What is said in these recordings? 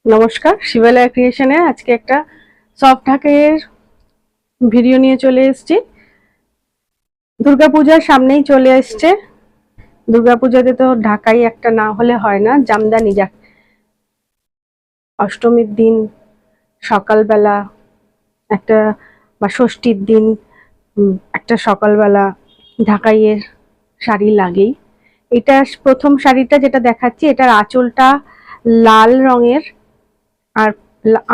নমস্কার, শিবালয়া ক্রিয়েশনে আজকে একটা সফট ঢাকাইয়ের ভিডিও নিয়ে চলে এসেছি। দুর্গাপূজার সামনেই চলে এসছে। দুর্গাপূজাতে তো ঢাকাই একটা না হলে হয় না, জামদানি। যাক, অষ্টমীর দিন সকালবেলা একটা, বা ষষ্ঠীর দিন একটা সকালবেলা ঢাকাইয়ের শাড়ি লাগেই। এটা প্রথম শাড়িটা যেটা দেখাচ্ছি, এটার আঁচলটা লাল রঙের, আর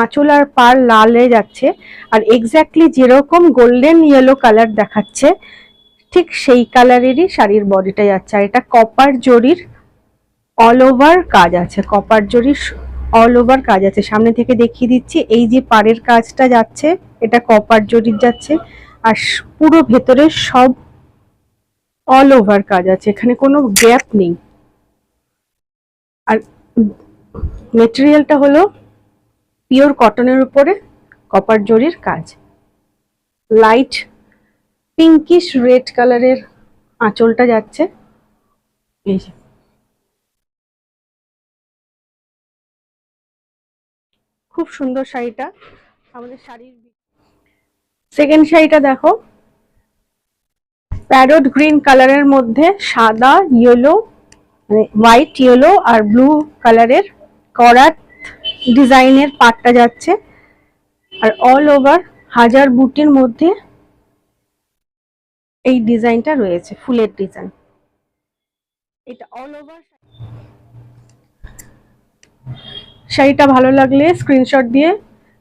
আঁচল আর পার লালে যাচ্ছে, আর এক্স্যাক্টলি যেরকম গোল্ডেন ইয়েলো কালার দেখাচ্ছে ঠিক সেই কালারেরই শাড়ির বডিটা যাচ্ছে। আর এটা কপার জরির অল ওভার কাজ আছে, কপার জরির অল ওভার কাজ আছে। সামনে থেকে দেখিয়ে দিচ্ছি, এই যে পাড়ের কাজটা যাচ্ছে এটা কপার জরির যাচ্ছে, আর পুরো ভেতরে সব অল ওভার কাজ আছে, এখানে কোনো গ্যাপ নেই। আর মেটেরিয়ালটা হলো পিওর কটনের উপরে কপার জরির কাজ। লাইট পিঙ্কিশ রেড কালারের আঁচলটা যাচ্ছে। এই যে খুব সুন্দর শাড়িটা। আমাদের শাড়ির সেকেন্ড শাড়িটা দেখো, প্যারট গ্রিন কালারের মধ্যে সাদা ইয়েলো, মানে হোয়াইট ইয়েলো আর ব্লু কালারের করাত ডিজাইনের পাটটা যাচ্ছে, আর অল ওভার হাজার বুটির মধ্যে এই ডিজাইনটা রয়েছে, ফুলের ডিজাইন। এটা অল ওভার। শাড়িটা ভালো লাগলে স্ক্রিনশট দিয়ে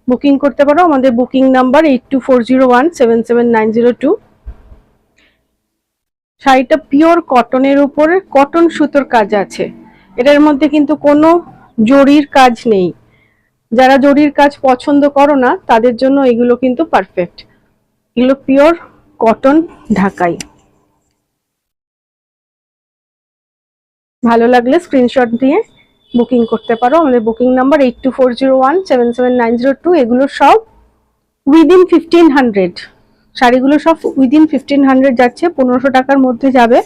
বুকিং করতে পারো। আমাদের বুকিং নাম্বার 8240177902। শাড়িটা পিওর কটনের উপরে কটন সুতোর কাজ আছে, এটার মধ্যে কিন্তু কোনো জরির কাজ নেই। যারা জরির কাজ পছন্দ করো না তাদের জন্য এগুলো কিন্তু পারফেক্ট। এগুলো পিওর কটন ঢাকাই। ভালো লাগলে স্ক্রিনশট দিয়ে বুকিং করতে পারো। আমাদের বুকিং নাম্বার 8240177902। এগুলো সব উইদিন 1500, শাড়িগুলো সব উইদিন 1500 যাচ্ছে, 1500 টাকার মধ্যে যাবে।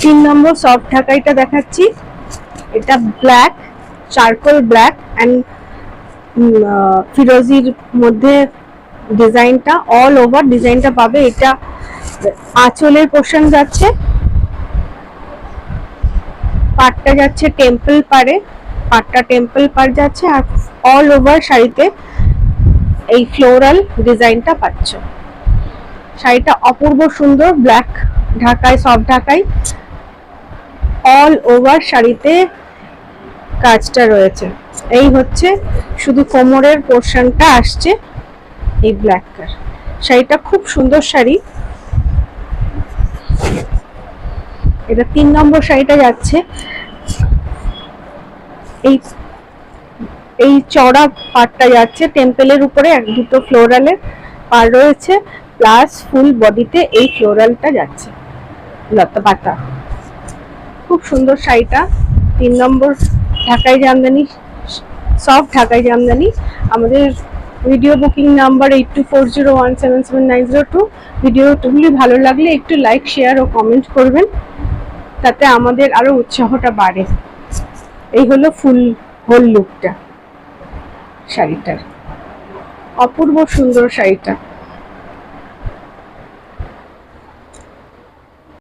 তিন নম্বর সফট ঢাকাইটা দেখাচ্ছি। এটা ব্ল্যাক, চারকোল ব্ল্যাক অ্যান্ড ফিরোজির মধ্যে ডিজাইনটা, অল ওভার ডিজাইনটা পাবে। এটা আঁচলের পোর্শন যাচ্ছে, পাটটা যাচ্ছে টেম্পল পারে, পাটটা টেম্পল পার যাচ্ছে, আর অল ওভার শাড়িতে এই ফ্লোরাল ডিজাইনটা পাচ্ছ। শাড়িটা অপূর্ব সুন্দর, ব্ল্যাক ঢাকায়, সফট ঢাকায় অল ওভার শাড়িতে কাজটা রয়েছে। এই হচ্ছে শুধু কোমরের পোর্শনটা আসছে এই ব্ল্যাক কালার। শাড়িটা খুব সুন্দর শাড়ি। এটা 3 নম্বর শাড়িটা যাচ্ছে। এই চড়া পাটটা যাচ্ছে, টেম্পলের উপরে এক দুটো ফ্লোরালের পার রয়েছে, প্লাস ফুল বডিতে এই ফ্লোরালটা যাচ্ছে, লতা পাতা। খুব সুন্দর শাড়িটা। 3 নম্বর ঢাকাই জামদানি, সফট ঢাকাই জামদানি। আমাদের ভিডিও বুকিং নাম্বার 8240177902। ভিডিওগুলি ভালো লাগলে একটু লাইক, শেয়ার ও কমেন্ট করবেন, তাতে আমাদের আরো উৎসাহটা বাড়ে। এই হলো ফুল হোল লুকটা শাড়িটার, অপূর্ব সুন্দর শাড়িটা।